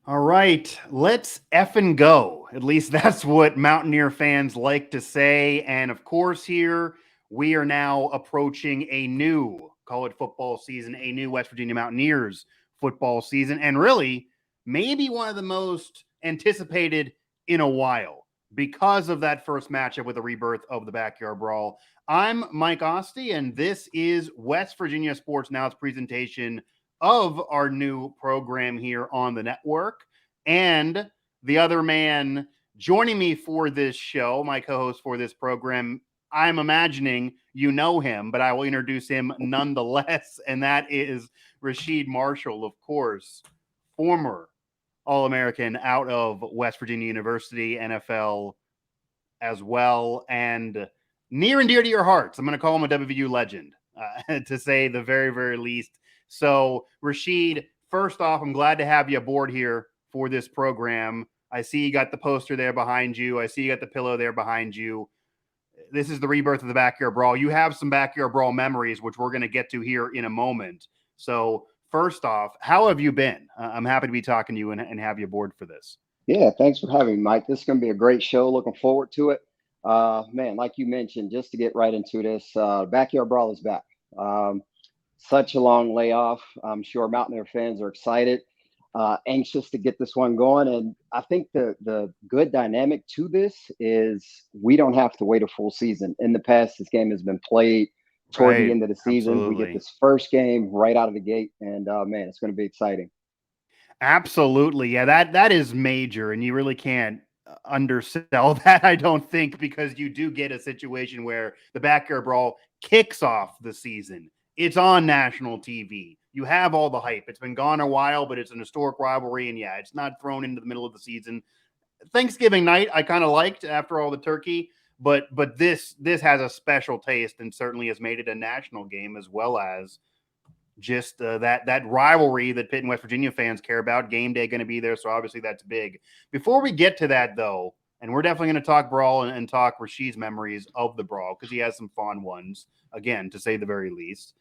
All right, let's effing go. At least that's what Mountaineer fans like to say. And of course, here we are now approaching a new college football season, a new West Virginia Mountaineers football season, and really maybe one of the most anticipated in a while because of that first matchup with the rebirth of the Backyard Brawl. I'm Mike Ostie, and this is West Virginia Sports Now's presentation of our new program here on the network. And the other man joining me for this show, my co host for this program, I'm imagining you know him, but I will introduce him nonetheless. And that is Rasheed Marshall, of course, former All American out of West Virginia University, NFL as well, and near and dear to your hearts. I'm going to call him a WVU legend, to say the very, very least. So, Rasheed, first off, I'm glad to have you aboard here for this program. I see you got the poster there behind you. I see you got the pillow there behind you. This is the rebirth of the Backyard Brawl. You have some Backyard Brawl memories, which we're going to get to here in a moment. So, first off, how have you been? I'm happy to be talking to you and have you aboard for this. Yeah, thanks for having me, Mike. This is going to be a great show. Looking forward to it. Man, like you mentioned, just to get right into this, Backyard Brawl is back. Um, Such a long layoff. I'm sure Mountaineer fans are excited, anxious to get this one going. And I think the good dynamic to this is we don't have to wait a full season. In the past, this game has been played toward the Right. end of the season. We get Absolutely. this first game right out of the gate, and man, it's going to be exciting. Absolutely. Yeah, that is major and you really can't undersell that, I don't think, because you do get a situation where the Backyard Brawl kicks off the season. It's on national TV. You have all the hype. It's been gone a while, but it's an historic rivalry and yeah, it's not thrown into the middle of the season. Thanksgiving night I kind of liked after all the turkey, but this has a special taste and certainly has made it a national game as well as just that rivalry that Pitt and West Virginia fans care about. Game day going to be there, so obviously that's big. Before we get to that, though, and we're definitely going to talk Brawl and talk Rasheed's memories of the Brawl because he has some fond ones, again, to say the very least.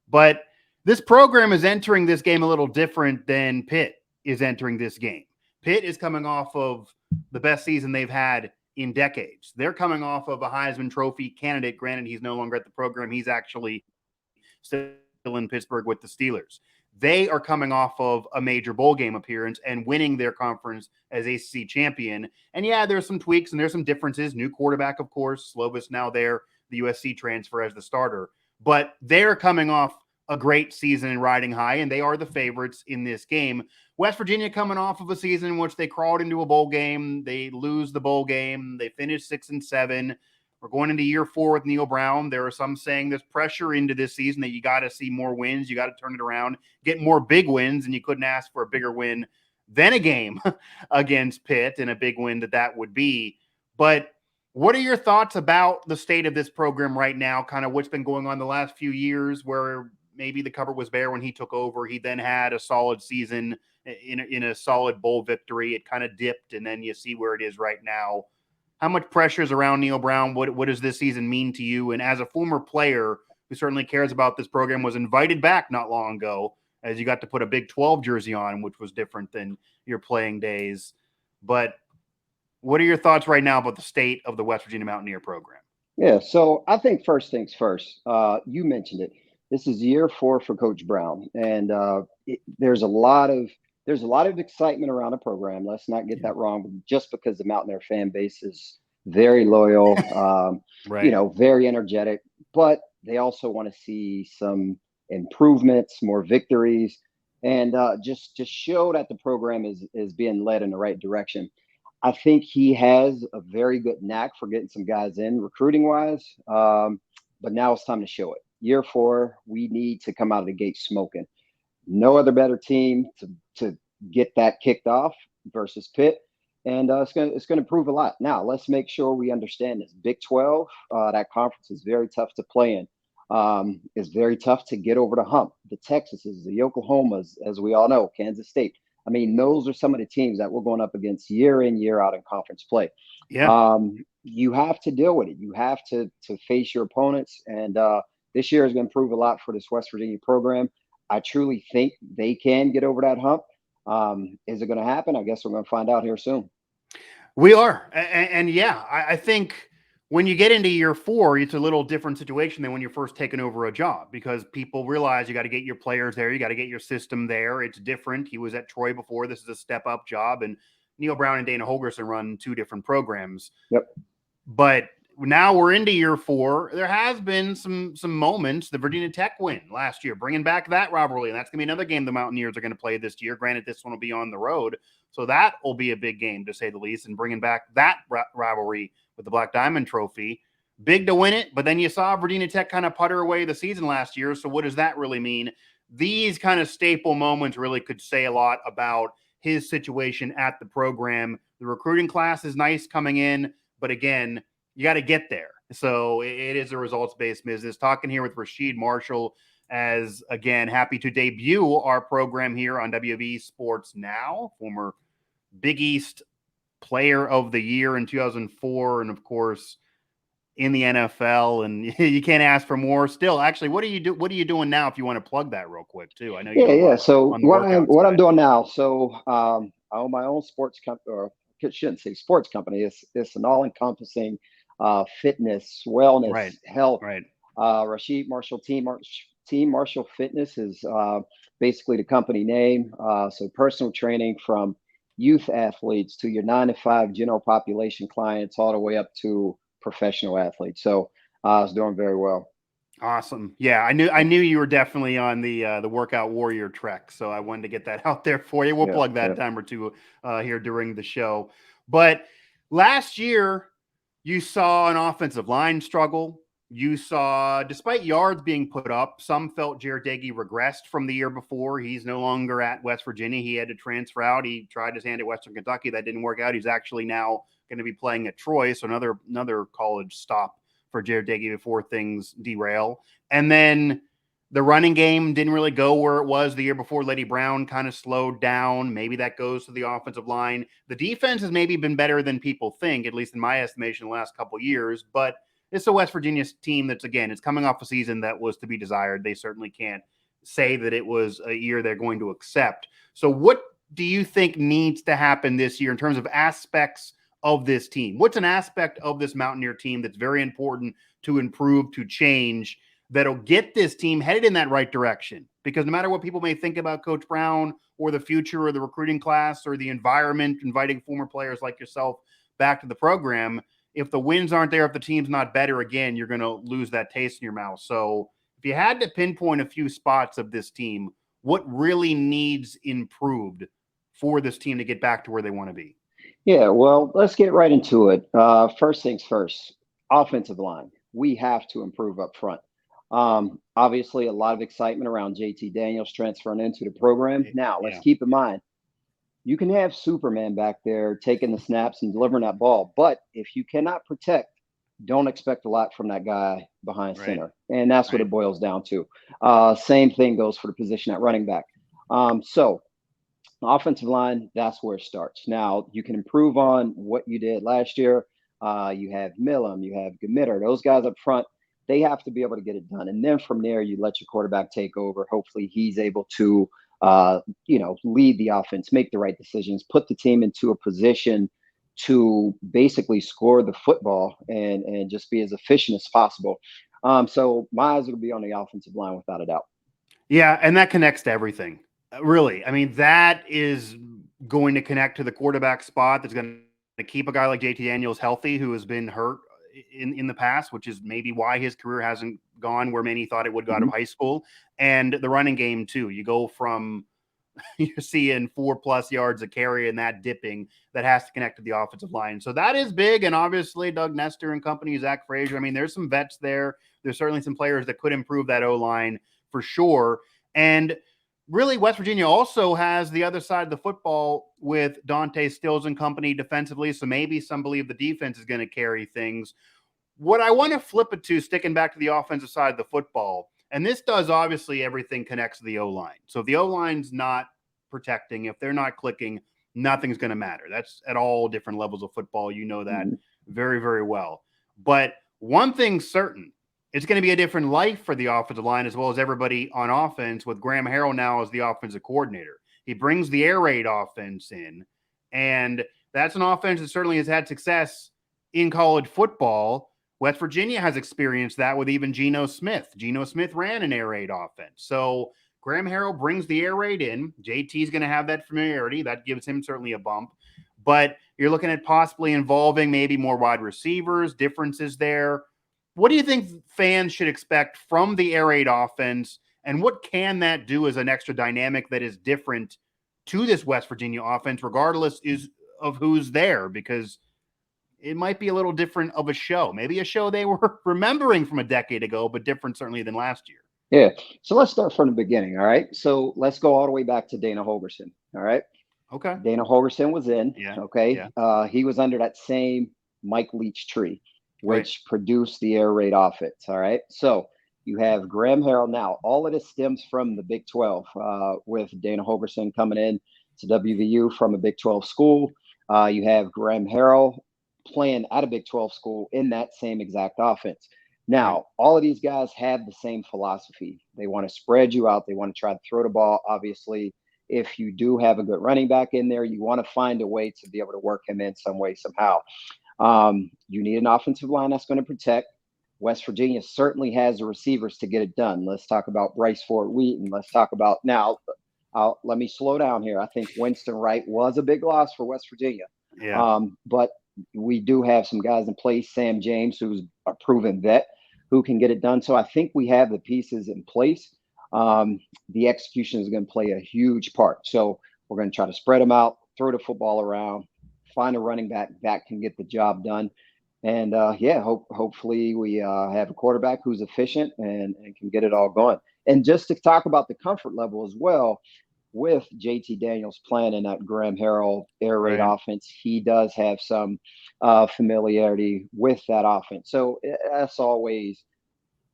But this program is entering this game a little different than Pitt is entering this game. Pitt is coming off of the best season they've had in decades. They're coming off of a Heisman Trophy candidate. Granted, he's no longer at the program. He's actually still in Pittsburgh with the Steelers. They are coming off of a major bowl game appearance and winning their conference as ACC champion. And yeah, there's some tweaks and there's some differences. New quarterback, of course. Slovis now there, the USC transfer as the starter. But they're coming off a great season and riding high, and they are the favorites in this game. West Virginia coming off of a season in which they crawled into a bowl game. They lose the bowl game. They finish 6-7. We're going into year 4 with Neil Brown. There are some saying there's pressure into this season that you got to see more wins. You got to turn it around, get more big wins, and you couldn't ask for a bigger win than a game against Pitt and a big win that would be. But what are your thoughts about the state of this program right now? Kind of what's been going on the last few years where maybe the cupboard was bare when he took over. He then had a solid season in a solid bowl victory. It kind of dipped, and then you see where it is right now. How much pressure is around Neil Brown? What does this season mean to you? And as a former player who certainly cares about this program, was invited back not long ago as you got to put a Big 12 jersey on, which was different than your playing days. But what are your thoughts right now about the state of the West Virginia Mountaineer program? Yeah, so I think first things first. You mentioned it. This is year 4 for Coach Brown, and there's a lot of excitement around the program. Let's not get Yeah. that wrong. Just because the Mountaineer fan base is very loyal, Right. very energetic, but they also want to see some improvements, more victories, and just show that the program is being led in the right direction. I think he has a very good knack for getting some guys in recruiting wise. But now it's time to show it. Year 4, we need to come out of the gate smoking. No other better team to get that kicked off versus Pitt, and it's gonna prove a lot. Now let's make sure we understand this. Big 12, that conference is very tough to play in. It's very tough to get over the hump. The Texases, the Oklahomas, as we all know, Kansas State. I mean, those are some of the teams that we're going up against year in, year out in conference play. Yeah. You have to deal with it. You have to face your opponents, and this year is going to prove a lot for this West Virginia program. I truly think they can get over that hump. Is it going to happen? I guess we're going to find out here soon. We are. And yeah, I think when you get into year 4, it's a little different situation than when you're first taking over a job, because people realize you got to get your players there. You got to get your system there. It's different. He was at Troy before. This is a step up job. And Neil Brown and Dana Holgerson run 2 different programs. Yep. But now we're into year 4. There has been some moments. The Virginia Tech win last year, bringing back that rivalry. And that's going to be another game the Mountaineers are going to play this year. Granted, this one will be on the road. So that will be a big game, to say the least, and bringing back that rivalry with the Black Diamond Trophy. Big to win it, but then you saw Virginia Tech kind of putter away the season last year. So what does that really mean? These kind of staple moments really could say a lot about his situation at the program. The recruiting class is nice coming in, but again, you got to get there. So it is a results-based business. Talking here with Rasheed Marshall, as again, happy to debut our program here on WVU Sports Now, former Big East Player of the Year in 2004, and of course in the NFL. And you can't ask for more. Still, actually, what are you doing now? If you want to plug that real quick too, I know you. Yeah. So what I'm doing now. So I own my own sports company, or I shouldn't say sports company. It's an all-encompassing fitness, wellness, health. Right. Rasheed Marshall Team Marshall Fitness is basically the company name. So personal training from youth athletes to your 9 to 5 general population clients, all the way up to professional athletes. So I was doing very well. Awesome. Yeah, I knew you were definitely on the workout warrior trek. So I wanted to get that out there for you. We'll plug that time or two here during the show. But last year, you saw an offensive line struggle. You saw, despite yards being put up, some felt Jared Dagey regressed from the year before. He's no longer at West Virginia. He had to transfer out. He tried his hand at Western Kentucky. That didn't work out. He's actually now going to be playing at Troy. So another college stop for Jared Dagey before things derail. And then the running game didn't really go where it was the year before. Lady Brown kind of slowed down. Maybe that goes to the offensive line. The defense has maybe been better than people think, at least in my estimation, the last couple of years. But it's a West Virginia team that's, again, it's coming off a season that was to be desired. They certainly can't say that it was a year they're going to accept. So what do you think needs to happen this year in terms of aspects of this team? What's an aspect of this Mountaineer team that's very important to improve, to change, that'll get this team headed in that right direction? Because no matter what people may think about Coach Brown or the future or the recruiting class or the environment, inviting former players like yourself back to the program, if the wins aren't there, if the team's not better, again, you're going to lose that taste in your mouth. So if you had to pinpoint a few spots of this team, what really needs improved for this team to get back to where they want to be? Yeah, well, let's get right into it. First things first, offensive line. We have to improve up front. Obviously, a lot of excitement around JT Daniels transferring into the program. Now, let's keep in mind, you can have Superman back there taking the snaps and delivering that ball, but if you cannot protect, don't expect a lot from that guy behind center. And that's what it boils down to. Same thing goes for the position at running back. So offensive line, that's where it starts. Now, you can improve on what you did last year. You have Millam, you have Gamitter, those guys up front. They have to be able to get it done. And then from there, you let your quarterback take over. Hopefully he's able to, lead the offense, make the right decisions, put the team into a position to basically score the football and just be as efficient as possible. So my eyes will be on the offensive line without a doubt. Yeah, and that connects to everything. Really. I mean, that is going to connect to the quarterback spot. That's going to keep a guy like JT Daniels healthy, who has been hurt in the past, which is maybe why his career hasn't gone where many thought it would go out of high school. And the running game too. You go from you're seeing 4+ yards a carry and that dipping, that has to connect to the offensive line. So that is big. And obviously Doug Nestor and company, Zach Frazier. I mean, there's some vets there. There's certainly some players that could improve that O-line for sure. And really, West Virginia also has the other side of the football with Dante Stills and company defensively. So maybe some believe the defense is going to carry things. What I want to flip it to, sticking back to the offensive side of the football, and this does obviously everything connects to the O-line. So if the O-line's not protecting, if they're not clicking, nothing's going to matter. That's at all different levels of football. You know that very, very well. But one thing's certain, it's going to be a different life for the offensive line as well as everybody on offense with Graham Harrell now as the offensive coordinator. He brings the air raid offense in, and that's an offense that certainly has had success in college football. West Virginia has experienced that with even Geno Smith. Geno Smith ran an air raid offense. So Graham Harrell brings the air raid in. JT's going to have that familiarity. That gives him certainly a bump. But you're looking at possibly involving maybe more wide receivers, differences there. What do you think fans should expect from the air raid offense, and what can that do as an extra dynamic that is different to this West Virginia offense, regardless of who's there? Because it might be a little different of a show, maybe a show they were remembering from a decade ago, but different certainly than last year. Yeah. So let's start from the beginning. All right. So let's go all the way back to Dana Holgorsen. All right. Okay. Dana Holgorsen was in. Yeah. Okay. Yeah. He was under that same Mike Leach tree, which produced the air raid offense. All right. So you have Graham Harrell now. All of this stems from the Big 12 with Dana Holgorsen coming in to WVU from a Big 12 school. You have Graham Harrell playing at a Big 12 school in that same exact offense. Now, all of these guys have the same philosophy. They want to spread you out. They want to try to throw the ball. Obviously, if you do have a good running back in there, you want to find a way to be able to work him in some way, somehow. You need an offensive line that's going to protect. West Virginia certainly has the receivers to get it done. Let's talk about Bryce Ford Wheaton. Let's talk about now. Let me slow down here. I think Winston Wright was a big loss for West Virginia. Yeah. But we do have some guys in place. Sam James, who's a proven vet, who can get it done. So I think we have the pieces in place. The execution is going to play a huge part. So we're going to try to spread them out, throw the football around, find a running back that can get the job done. And hopefully we have a quarterback who's efficient and can get it all going. And just to talk about the comfort level as well, with JT Daniels playing in that Graham Harrell air raid offense, he does have some familiarity with that offense. So that's always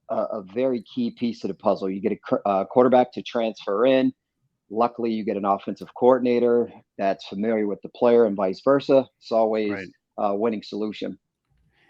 a very key piece of the puzzle. You get a quarterback to transfer in. Luckily, you get an offensive coordinator that's familiar with the player and vice versa. It's always a winning solution.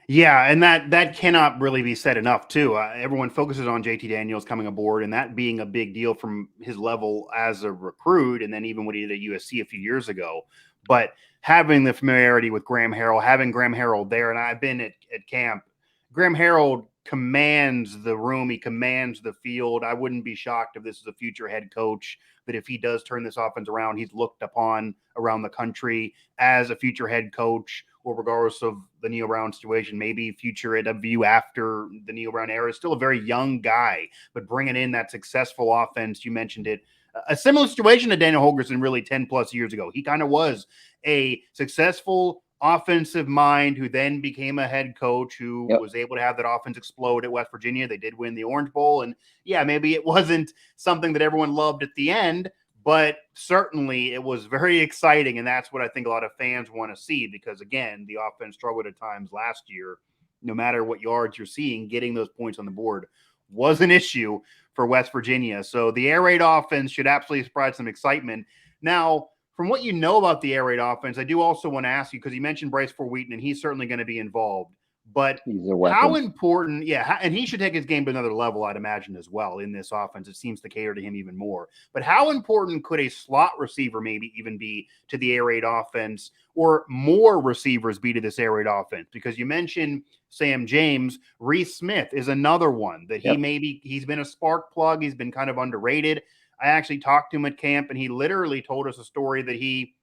Yeah, and that cannot really be said enough, too. Everyone focuses on JT Daniels coming aboard and that being a big deal from his level as a recruit, and then even what he did at USC a few years ago. But having the familiarity with Graham Harrell, having Graham Harrell there, and I've been at camp, Graham Harrell commands the room. He commands the field. I wouldn't be shocked if this is a future head coach, that if he does turn this offense around, he's looked upon around the country as a future head coach, or regardless of the Neil Brown situation, maybe future at WVU after the Neil Brown era. Is still a very young guy, but bringing in that successful offense, you mentioned it, a similar situation to Daniel Holgorsen really 10 plus years ago. He kind of was a successful offensive mind who then became a head coach who was able to have that offense explode at West Virginia. They did win the Orange Bowl. And yeah, maybe it wasn't something that everyone loved at the end, but certainly it was very exciting. And that's what I think a lot of fans want to see, because again, the offense struggled at times last year. No matter what yards you're seeing, getting those points on the board was an issue for West Virginia. So the air raid offense should absolutely spread some excitement. Now, from what you know about the air raid offense, I do also want to ask you, because you mentioned Bryce Ford Wheaton, and he's certainly going to be involved. But how important, and he should take his game to another level, I'd imagine, as well in this offense. It seems to cater to him even more. But how important could a slot receiver maybe even be to the air raid offense, or more receivers be to this air raid offense? Because you mentioned Sam James. Reese Smith is another one that he's been a spark plug. He's been kind of underrated. I actually talked to him at camp, and he literally told us a story that he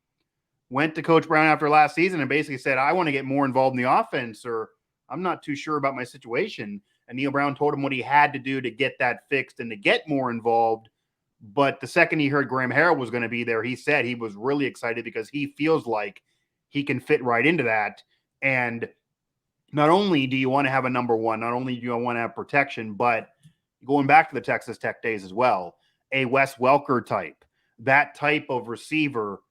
went to Coach Brown after last season and basically said, I want to get more involved in the offense, or I'm not too sure about my situation. And Neil Brown told him what he had to do to get that fixed and to get more involved. But the second he heard Graham Harrell was going to be there, he said he was really excited because he feels like he can fit right into that. And not only do you want to have a number one, not only do you want to have protection, but going back to the Texas Tech days as well, a Wes Welker type, that type of receiver,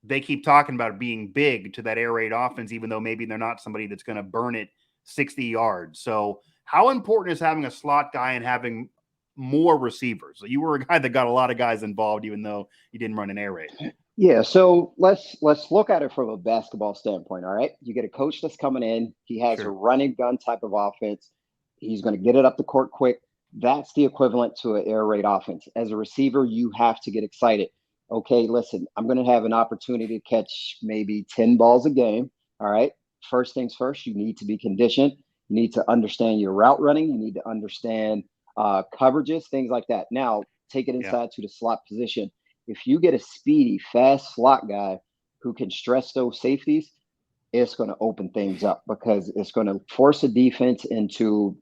they keep talking about being big to that air raid offense, even though maybe they're not somebody that's going to burn it 60 yards. So how important is having a slot guy and having more receivers? So you were a guy that got a lot of guys involved, even though you didn't run an air raid. Yeah, so let's look at it from a basketball standpoint, all right? You get a coach that's coming in. He has a running gun type of offense. He's going to get it up the court quick. That's the equivalent to an air raid offense. As a receiver, you have to get excited. okay, listen, I'm going to have an opportunity to catch maybe 10 balls a game. All right. First things first, you need to be conditioned. You need to understand your route running. You need to understand coverages, things like that. Now, take it Yeah. inside to the slot position. If you get a speedy, fast slot guy who can stress those safeties, it's going to open things up because it's going to force a defense into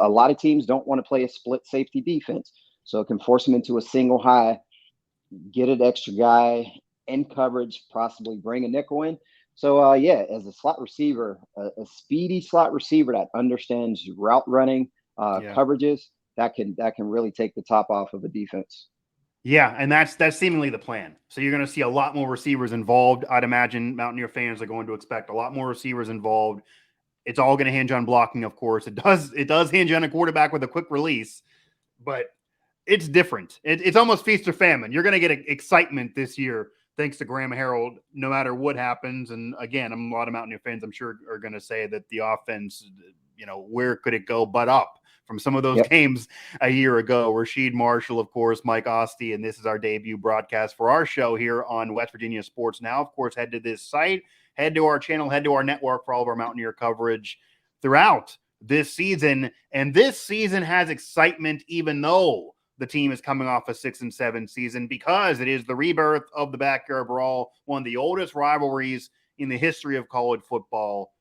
a lot of teams don't want to play a split safety defense. So it can force them into a single high, get an extra guy in coverage, possibly bring a nickel in. So yeah, as a slot receiver, a speedy slot receiver that understands route running, Yeah. coverages, that can really take the top off of a defense. Yeah, and that's seemingly the plan. So you're going to see a lot more receivers involved. I'd imagine Mountaineer fans are going to expect a lot more receivers involved. It's all going to hinge on blocking, of course. It does hinge on a quarterback with a quick release, but it's different. It's almost feast or famine. You're going to get excitement this year thanks to Graham Harrell, no matter what happens. And again, a lot of Mountaineer fans, I'm sure, are going to say that the offense, where could it go but up from some of those Yep. games a year ago? Rasheed Marshall, of course, Mike Ostie, and this is our debut broadcast for our show here on West Virginia Sports Now. Of course, head to this site, head to our channel, head to our network for all of our Mountaineer coverage throughout this season. And this season has excitement, even though the team is coming off a 6-7 season, because it is the rebirth of the Backyard Brawl, one of the oldest rivalries in the history of college football.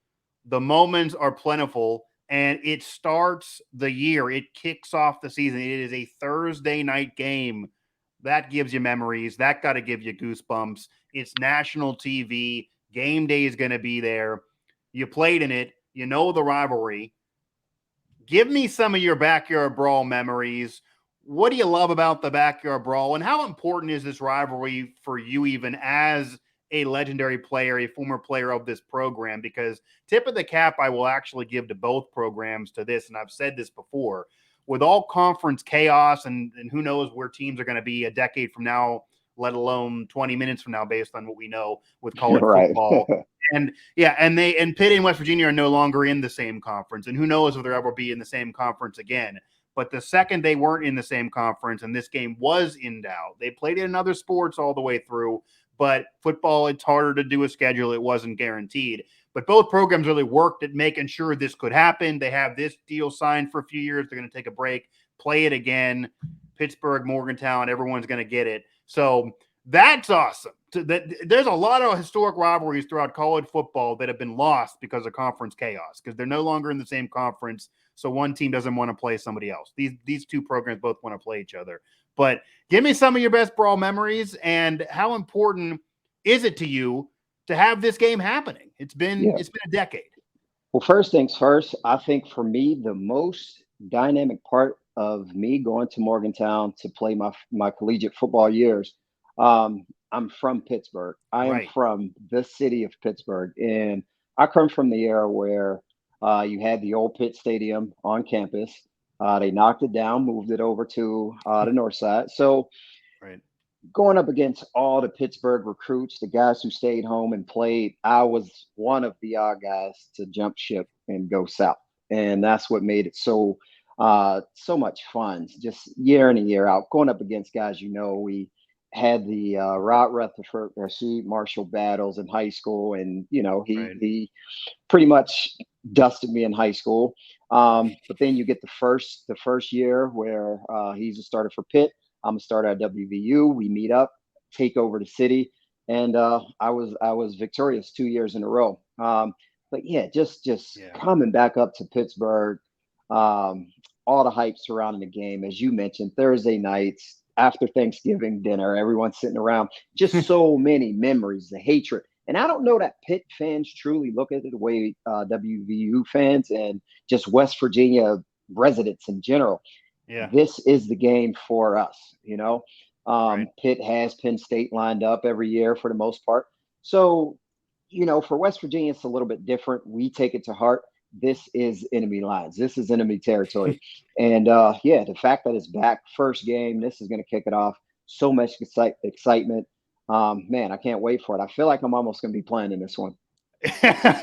The moments are plentiful, and it starts the year. It kicks off the season. It is a Thursday night game. That gives you memories. That got to give you goosebumps. It's national TV. Game day is going to be there. You played in it. You know the rivalry. Give me some of your Backyard Brawl memories. What do you love about the Backyard Brawl, and how important is this rivalry for you, even as a legendary player, a former player of this program? Because tip of the cap I will actually give to both programs to this, and I've said this before, with all conference chaos and who knows where teams are going to be a decade from now, let alone 20 minutes from now, based on what we know with college Right. football. And yeah, and Pitt and West Virginia are no longer in the same conference, and who knows if they'll ever be in the same conference again. But the second they weren't in the same conference and this game was in doubt, they played in other sports all the way through. But football, it's harder to do a schedule. It wasn't guaranteed. But both programs really worked at making sure this could happen. They have this deal signed for a few years. They're going to take a break, play it again. Pittsburgh, Morgantown, everyone's going to get it. So that's awesome. There's a lot of historic rivalries throughout college football that have been lost because of conference chaos, because they're no longer in the same conference. So one team doesn't want to play somebody else. These two programs both want to play each other. But give me some of your best Brawl memories, and how important is it to you to have this game happening? It's been Yeah. a decade. Well, first things first, I think for me, the most dynamic part of me going to Morgantown to play my collegiate football years, I'm from Pittsburgh. I am Right. from the city of Pittsburgh. And I come from the era where you had the old Pitt Stadium on campus. They knocked it down, moved it over to the north side. So Right. going up against all the Pittsburgh recruits, the guys who stayed home and played, I was one of the odd guys to jump ship and go south. And that's what made it so much fun, just year in and year out, going up against guys. We had the Route Rutherford, Rasheed Marshall battles in high school, and Right. he pretty much dusted me in high school. But then you get the first year where he's a starter for Pitt. I'm a starter at WVU. We meet up, take over the city, and I was victorious 2 years in a row. But yeah, just Yeah. coming back up to Pittsburgh, um, all the hype surrounding the game, as you mentioned, Thursday nights after Thanksgiving dinner, everyone's sitting around. Just so many memories, the hatred. And I don't know that Pitt fans truly look at it the way WVU fans and just West Virginia residents in general. Yeah. This is the game for us. Right. Pitt has Penn State lined up every year for the most part. So, for West Virginia, it's a little bit different. We take it to heart. This is enemy lines. This is enemy territory. And yeah, the fact that it's back, first game, this is going to kick it off. So much excitement. Man, I can't wait for it. I feel like I'm almost going to be playing in this one.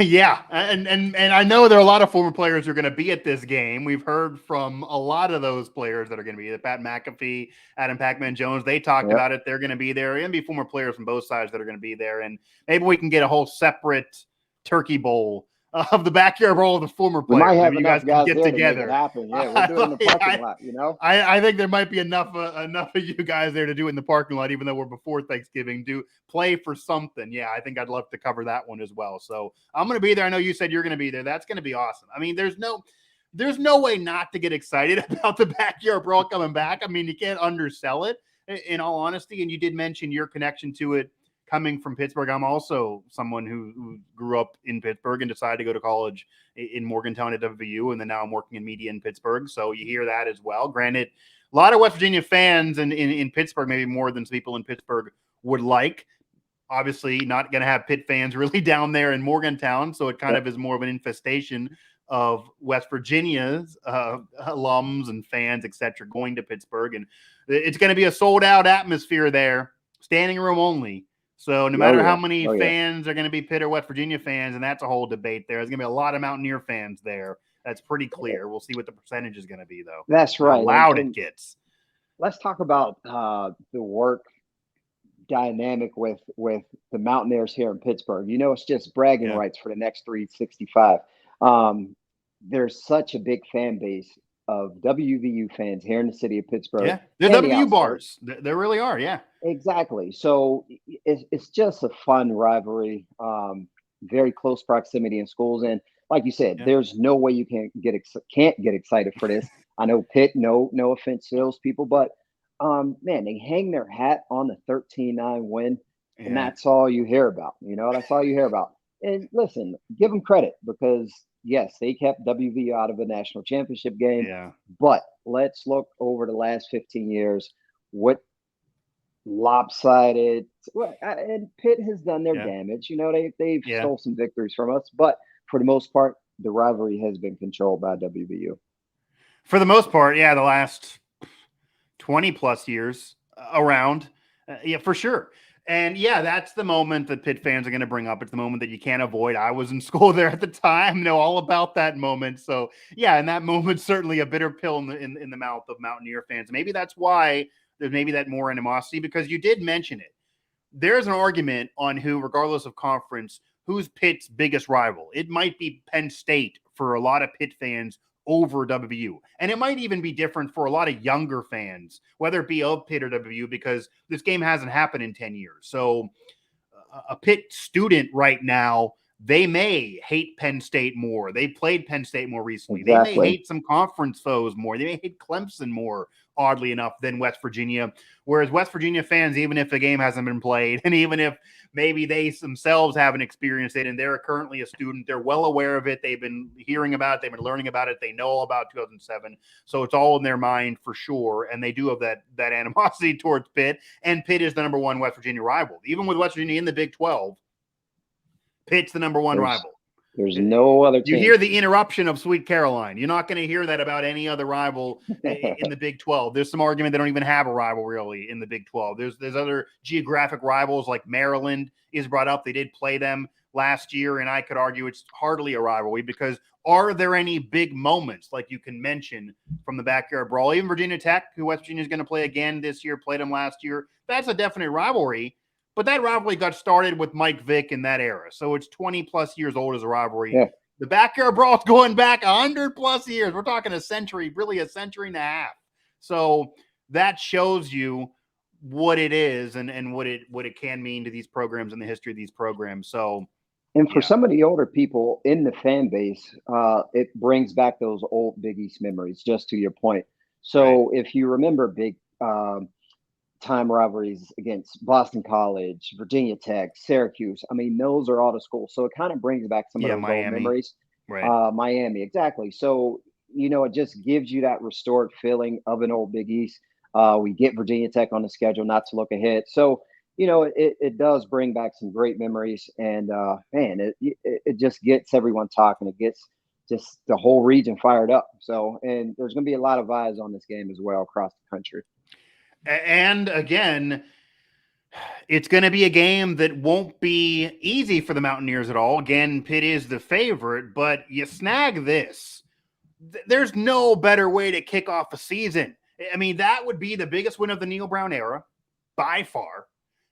Yeah, and I know there are a lot of former players who are going to be at this game. We've heard from a lot of those players that are going to be there. Pat McAfee, Adam Pac-Man Jones, they talked Yep. about it. They're going to be there. Going to be former players from both sides that are going to be there, and maybe we can get a whole separate turkey bowl of the backyard brawl of the former We might players. have Maybe you enough guys can guys get there to make it together. happen. Yeah, we'll do it in the parking I, lot, you know? I think there might be enough of you guys there to do it in the parking lot, even though we're before Thanksgiving. Do play for something. Yeah, I think I'd love to cover that one as well. So I'm going to be there. I know you said you're going to be there. That's going to be awesome. I mean, there's no way not to get excited about the backyard brawl coming back. I mean, you can't undersell it in all honesty. And you did mention your connection to it coming from Pittsburgh. I'm also someone who grew up in Pittsburgh and decided to go to college in Morgantown at WVU, and then now I'm working in media in Pittsburgh. So you hear that as well. Granted, a lot of West Virginia fans in Pittsburgh, maybe more than people in Pittsburgh would like. Obviously, not going to have Pitt fans really down there in Morgantown, so it kind of is more of an infestation of West Virginia's alums and fans, etc., going to Pittsburgh, and it's going to be a sold-out atmosphere there, standing room only. So no matter how many fans are going to be Pitt or West Virginia fans, and that's a whole debate there. There's going to be a lot of Mountaineer fans there. That's pretty clear. We'll see what the percentage is going to be, though. That's right. How loud it gets. Let's talk about the work dynamic with the Mountaineers here in Pittsburgh. You know, it's just bragging rights for the next 365. There's such a big fan base of WVU fans here in the city of Pittsburgh. Yeah, they're WVU bars. There really are. Yeah, exactly. So it's just a fun rivalry. Very close proximity in schools, and like you said, there's no way you can't get excited for this. I know Pitt, no offense to those people, but man, they hang their hat on the 13-9 win, and that's all you hear about. You know, that's all you hear about. And listen, give them credit because yes, they kept WVU out of a national championship game. Yeah. But let's look over the last 15 years. What lopsided and Pitt has done their damage. You know, they've stole some victories from us, but for the most part, the rivalry has been controlled by WVU. For the most part, yeah, the last 20 plus years around, yeah, for sure. And yeah, that's the moment that Pitt fans are going to bring up. It's the moment that you can't avoid. I was in school there at the time, know all about that moment. So yeah, and that moment's certainly a bitter pill in the mouth of Mountaineer fans. Maybe that's why there's maybe that more animosity, because you did mention it. There's an argument on who, regardless of conference, who's Pitt's biggest rival. It might be Penn State for a lot of Pitt fans over WVU. And it might even be different for a lot of younger fans, whether it be of Pitt or WVU, because this game hasn't happened in 10 years. So a Pitt student right now, they may hate Penn State more. They played Penn State more recently. Exactly. They may hate some conference foes more. They may hate Clemson more, oddly enough, than West Virginia. Whereas West Virginia fans, even if the game hasn't been played, and even if maybe they themselves haven't experienced it and they're currently a student, they're well aware of it. They've been hearing about it. They've been learning about it. They know all about 2007. So it's all in their mind for sure. And they do have that animosity towards Pitt. And Pitt is the number one West Virginia rival. Even with West Virginia in the Big 12, Pitt's the number one rival. There's no other team. You hear the interruption of Sweet Caroline. You're not going to hear that about any other rival in the Big 12. There's some argument they don't even have a rival really in the Big 12. There's other geographic rivals like Maryland is brought up. They did play them last year, and I could argue it's hardly a rivalry because are there any big moments like you can mention from the backyard brawl? Even Virginia Tech, who West Virginia is going to play again this year, played them last year. That's a definite rivalry. But that rivalry got started with Mike Vick in that era. So it's 20 plus years old as a rivalry. Yeah. The backyard brawl is going back 100 plus years. We're talking a century, really a century and a half. So that shows you what it is and what it can mean to these programs and the history of these programs. So, and for some of the older people in the fan base, it brings back those old Big East memories, just to your point. So if you remember big time rivalries against Boston College, Virginia Tech, Syracuse. I mean, those are all the schools. So it kind of brings back some of those old memories. Right. Miami, exactly. So, you know, it just gives you that restored feeling of an old Big East. We get Virginia Tech on the schedule, not to look ahead. So, you know, it does bring back some great memories. And, man, it just gets everyone talking. It gets just the whole region fired up. So, and there's going to be a lot of eyes on this game as well across the country. And again, It's going to be a game that won't be easy for the Mountaineers at all. Again, Pitt is the favorite, but you snag this. There's no better way to kick off a season. I mean, that would be the biggest win of the Neil Brown era by far.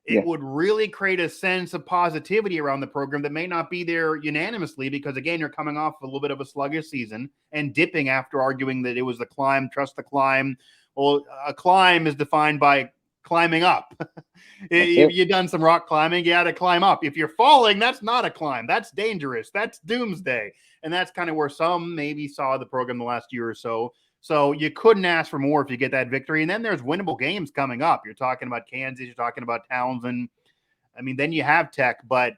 It Yeah. would really create a sense of positivity around the program that may not be there unanimously because, again, you're coming off a little bit of a sluggish season and dipping after arguing that it was the climb, trust the climb. Well, a climb is defined by climbing up. That's it. You've done some rock climbing, you got to climb up. If you're falling, that's not a climb. That's dangerous. That's doomsday. And that's kind of where some maybe saw the program the last year or so. So you couldn't ask for more if you get that victory. And then there's winnable games coming up. You're talking about Kansas, you're talking about Townsend. I mean, then you have Tech, but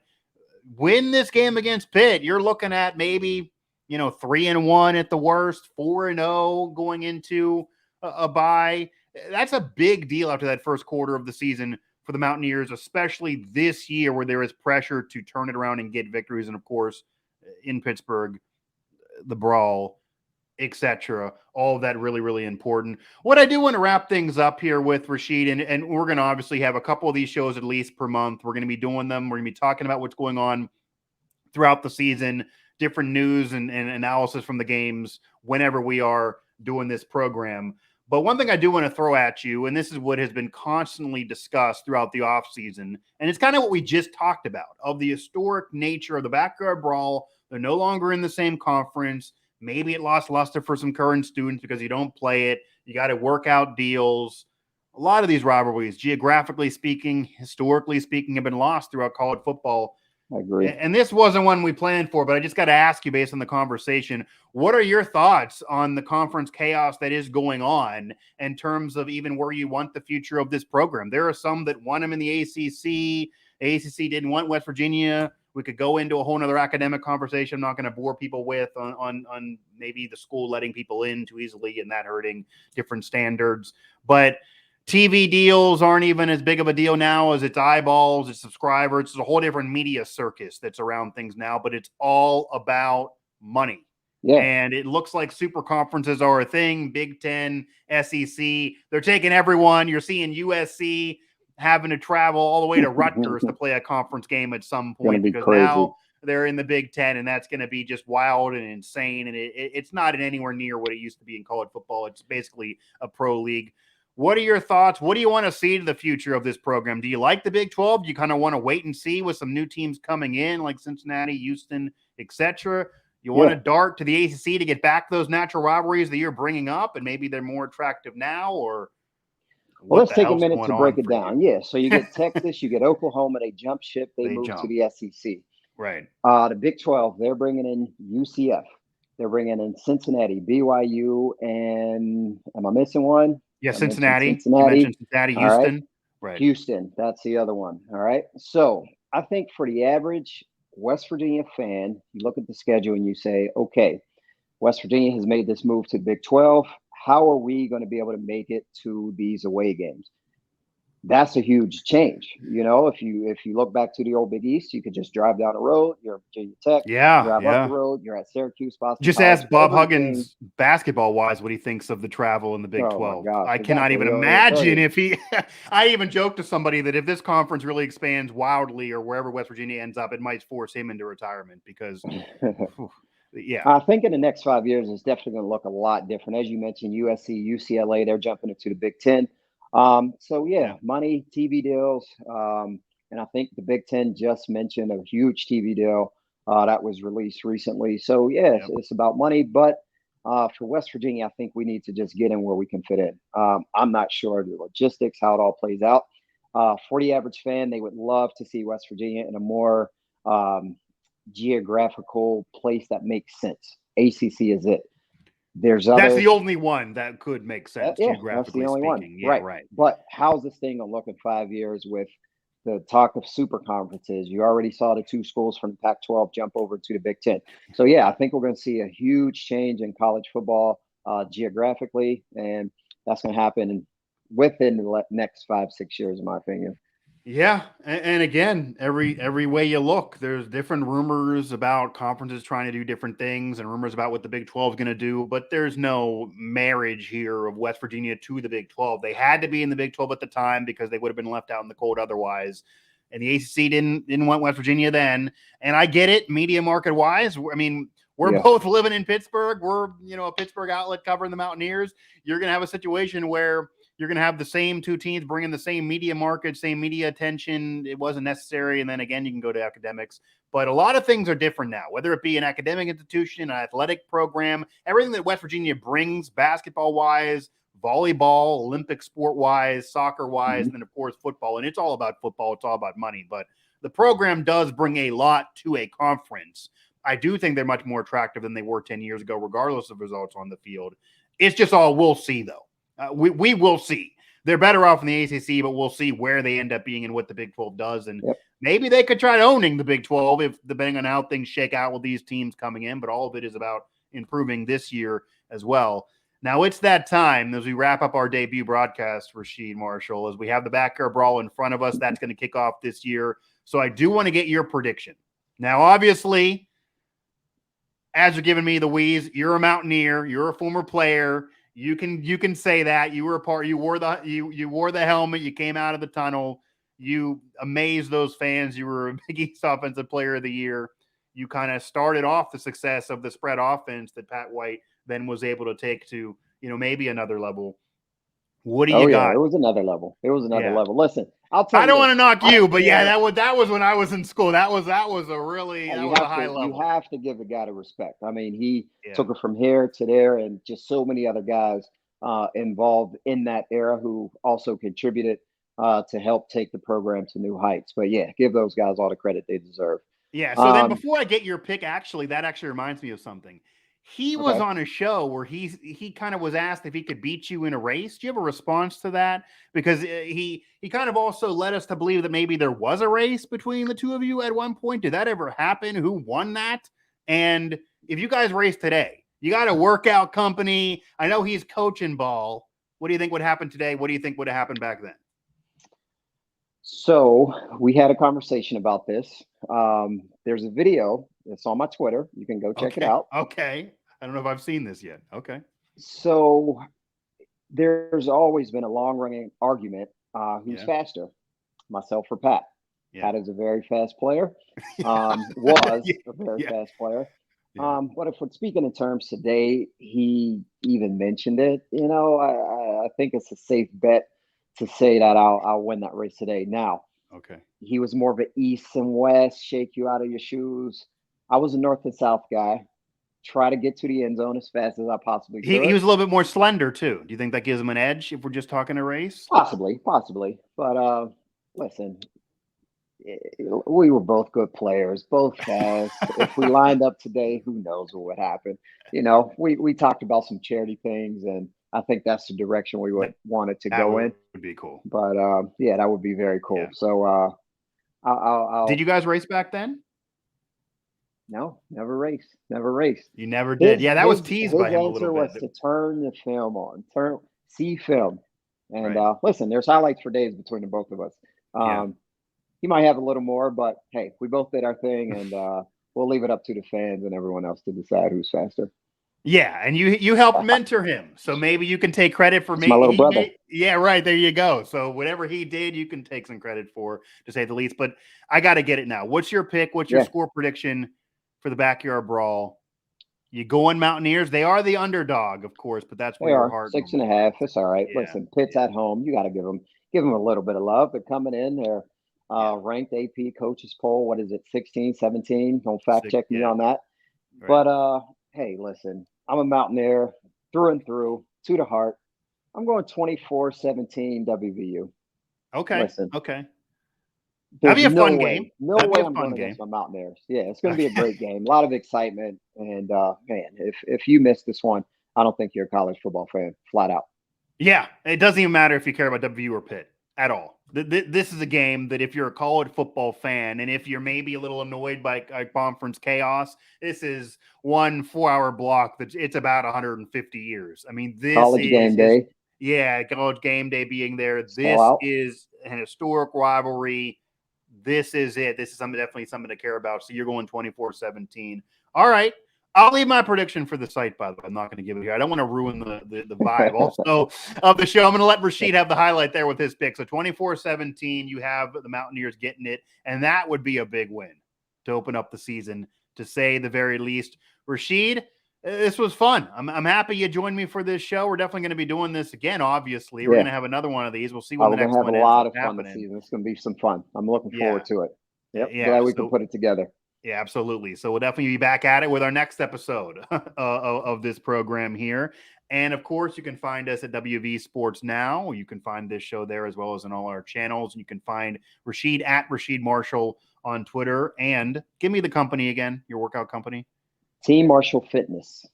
win this game against Pitt, you're looking at maybe, 3-1 at the worst, 4-0 going into a bye. That's a big deal after that first quarter of the season for the Mountaineers, especially this year where there is pressure to turn it around and get victories. And of course, in Pittsburgh, the Brawl, etc. All of that really, really important. What I do want to wrap things up here with Rasheed, and we're going to obviously have a couple of these shows at least per month. We're going to be doing them. We're going to be talking about what's going on throughout the season, different news and analysis from the games whenever we are doing this program. But one thing I do want to throw at you, and this is what has been constantly discussed throughout the offseason, and it's kind of what we just talked about, of the historic nature of the Backyard Brawl. They're no longer in the same conference. Maybe it lost luster for some current students because you don't play it. You got to work out deals. A lot of these rivalries, geographically speaking, historically speaking, have been lost throughout college football. I agree. And this wasn't one we planned for, but I just got to ask you based on the conversation, what are your thoughts on the conference chaos that is going on in terms of even where you want the future of this program? There are some that want them in the ACC. ACC didn't want West Virginia. We could go into a whole nother academic conversation I'm not going to bore people with on maybe the school letting people in too easily and that hurting different standards. But TV deals aren't even as big of a deal now as its eyeballs, its subscribers. It's a whole different media circus that's around things now, but it's all about money. Yeah. And it looks like super conferences are a thing. Big Ten, SEC, they're taking everyone. You're seeing USC having to travel all the way to Rutgers to play a conference game at some point Be because crazy. now they're in the Big Ten, and that's going to be just wild and insane. And it's not anywhere near what it used to be in college football. It's basically a pro league. What are your thoughts? What do you want to see to the future of this program? Do you like the Big 12? Do you kind of want to wait and see with some new teams coming in like Cincinnati, Houston, etc.? You want to dart to the ACC to get back those natural rivalries that you're bringing up, and maybe they're more attractive now, or well, let's take a minute to break it down. Yeah, so you get Texas, you get Oklahoma, they jump ship, they move to the SEC. Right. The Big 12, they're bringing in UCF. They're bringing in Cincinnati, BYU, and am I missing one? Yeah, Cincinnati. You mentioned Cincinnati, Houston. Right. Houston, that's the other one. All right. So I think for the average West Virginia fan, you look at the schedule and you say, okay, West Virginia has made this move to the Big 12. How are we going to be able to make it to these away games? That's a huge change. If you look back to the old Big East, you could just drive down the road. You're at Virginia Tech. Drive up the road. You're at Syracuse. Boston just College. ask Bob Huggins, basketball-wise, what he thinks of the travel in the Big 12. My gosh, I cannot even imagine if he – I even joked to somebody that if this conference really expands wildly or wherever West Virginia ends up, it might force him into retirement because yeah. I think in the next 5 years, it's definitely going to look a lot different. As you mentioned, USC, UCLA, they're jumping into the Big Ten. Money, TV deals. And I think the Big Ten just mentioned a huge TV deal that was released recently. So, it's about money. But for West Virginia, I think we need to just get in where we can fit in. I'm not sure the logistics, how it all plays out. For the average fan, they would love to see West Virginia in a more geographical place that makes sense. ACC is it. That's the only one that could make sense geographically that's the only speaking. One. Right. But how's this thing gonna look in 5 years with the talk of super conferences? You already saw the two schools from the Pac-12 jump over to the Big Ten. So I think we're going to see a huge change in college football geographically, and that's going to happen within the next 5-6 years, in my opinion. Yeah, and again, every way you look, there's different rumors about conferences trying to do different things, and rumors about what the Big 12 is going to do. But there's no marriage here of West Virginia to the Big 12. They had to be in the Big 12 at the time because they would have been left out in the cold otherwise. And the ACC didn't want West Virginia then. And I get it, media market wise. I mean, we're Yeah. both living in Pittsburgh. We're a Pittsburgh outlet covering the Mountaineers. You're going to have a situation where you're going to have the same two teams bringing the same media market, same media attention. It wasn't necessary. And then again, you can go to academics. But a lot of things are different now, whether it be an academic institution, an athletic program, everything that West Virginia brings basketball wise, volleyball, Olympic sport wise, soccer wise, Mhm. and then, of course, football. And it's all about football. It's all about money. But the program does bring a lot to a conference. I do think they're much more attractive than they were 10 years ago, regardless of results on the field. It's just all we'll see, though. We will see. They're better off in the ACC, but we'll see where they end up being and what the Big 12 does. And Yep. maybe they could try owning the Big 12 if depending on how things shake out with these teams coming in. But all of it is about improving this year as well. Now it's that time as we wrap up our debut broadcast, Rasheed Marshall, as we have the backyard brawl in front of us. That's going to kick off this year. So I do want to get your prediction. Now, obviously, as you're giving me the wheeze, you're a Mountaineer, you're a former player. You can say that you were a part. You wore the helmet. You came out of the tunnel. You amazed those fans. You were a Big East Offensive Player of the Year. You kind of started off the success of the spread offense that Pat White then was able to take to maybe another level. What do Oh you yeah, got? it was another level. It was another Yeah, level. Listen, I'll tell I you don't want this. to knock I don't you, but yeah, care. that was when I was in school. That was a really that You was a have high to you level. have to give the guy the respect. I mean, he Yeah. took it from here to there, and just so many other guys involved in that era who also contributed to help take the program to new heights. But yeah, give those guys all the credit they deserve. Yeah. So then Um, before I get your pick, that actually reminds me of something. He was okay. on a show where he kind of was asked if he could beat you in a race. Do you have a response to that? Because he kind of also led us to believe that maybe there was a race between the two of you at one point. Did that ever happen? Who won that? And if you guys race today, you got a workout company. I know he's coaching ball. What do you think would happen today? What do you think would have happened back then? So we had a conversation about this. There's a video that's on my Twitter. You can go check it Okay. out. Okay. I don't know if I've seen this yet. Okay. So there's always been a long running argument who's Yeah. faster, myself or Pat. Yeah. Pat is a very fast player, Yeah. was Yeah. a very Yeah. fast player. Yeah. But if we're speaking in terms today, he even mentioned it. I think it's a safe bet to say that I'll win that race today. Now, Okay. he was more of an east and west, shake you out of your shoes. I was a north and south guy. Try to get to the end zone as fast as I possibly He could. was a little bit more slender too. Do you think that gives him an edge if we're just talking a race? Possibly, possibly. But listen, we were both good players, both fast. If we lined up today, who knows what would happen? We talked about some charity things, and I think that's the direction we would That want it to that go in. would be cool. But yeah, that would be very Yeah. cool. So Did I'll you guys race back then? no, never race, never race. You never did. His Yeah, that was his teased by his him a little answer bit. was to turn the film on, see film, and Right. listen. There's highlights for days between the both of us. Yeah. He might have a little more, but hey, we both did our thing, and we'll leave it up to the fans and everyone else to decide who's faster. Yeah, and you helped mentor him, so maybe you can take credit for It's my me. little brother. Yeah, right there you go. So whatever he did, you can take some credit for, to say the least. But I got to get it now. What's your pick? What's your Yeah, score prediction for the backyard brawl? You going Mountaineers? They are the underdog, of course, but that's they where your are heart six and a normally half. goes. It's all right. Yeah, Listen, Pitt's yeah, at home. You got to give them a little bit of love. They're coming in. They're yeah. ranked AP coaches poll. What is it? 16, 17? Don't fact check me Yeah, on that. right. But hey, listen, I'm a Mountaineer through and through, to the heart. I'm going 24-17 WVU. Okay, Listen, okay. That'd there's be a fun game. no That'd be way a I'm fun going game. against my Mountaineers. Yeah, it's going to be a Okay. great game. A lot of excitement, and man, if you miss this one, I don't think you're a college football fan, flat out. Yeah, it doesn't even matter if you care about WVU or Pitt at all. This is a game that if you're a college football fan and if you're maybe a little annoyed by conference chaos, this is 1 4 hour block that it's about 150 years. I mean, this College game is day, yeah, college game day being there. sell This out. is an historic rivalry. This is it. This is definitely something to care about. So you're going 24-17. All right. I'll leave my prediction for the site, by the way. I'm not going to give it here. I don't want to ruin the vibe also of the show. I'm going to let Rasheed have the highlight there with his pick. So 24-17, you have the Mountaineers getting it, and that would be a big win to open up the season, to say the very least. Rasheed, this was fun. I'm happy you joined me for this show. We're definitely going to be doing this again, obviously. We're going to have another one of these. We'll see when the next one We're going to have a lot of fun happening. this season. It's going to be some fun. I'm looking forward to it. Yep. Yeah. Glad we can put it together. Yeah, absolutely. So we'll definitely be back at it with our next episode of this program here. And of course, you can find us at WV Sports Now. You can find this show there as well as in all our channels. You can find Rasheed at Rasheed Marshall on Twitter. And give me the company again, your workout company. Team Marshall Fitness.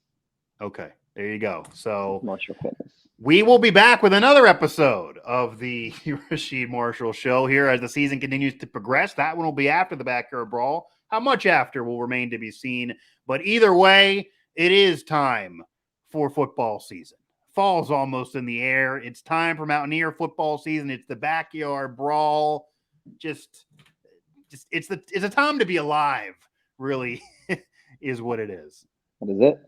Okay, there you go. So Marshall Fitness. We will be back with another episode of the Rasheed Marshall Show here as the season continues to progress. That one will be after the Backyard Brawl. How much after will remain to be seen. But either way, it is time for football season. Fall's almost in the air. It's time for Mountaineer football season. It's the Backyard Brawl. Just it's a time to be alive, really, is what it is. What is it?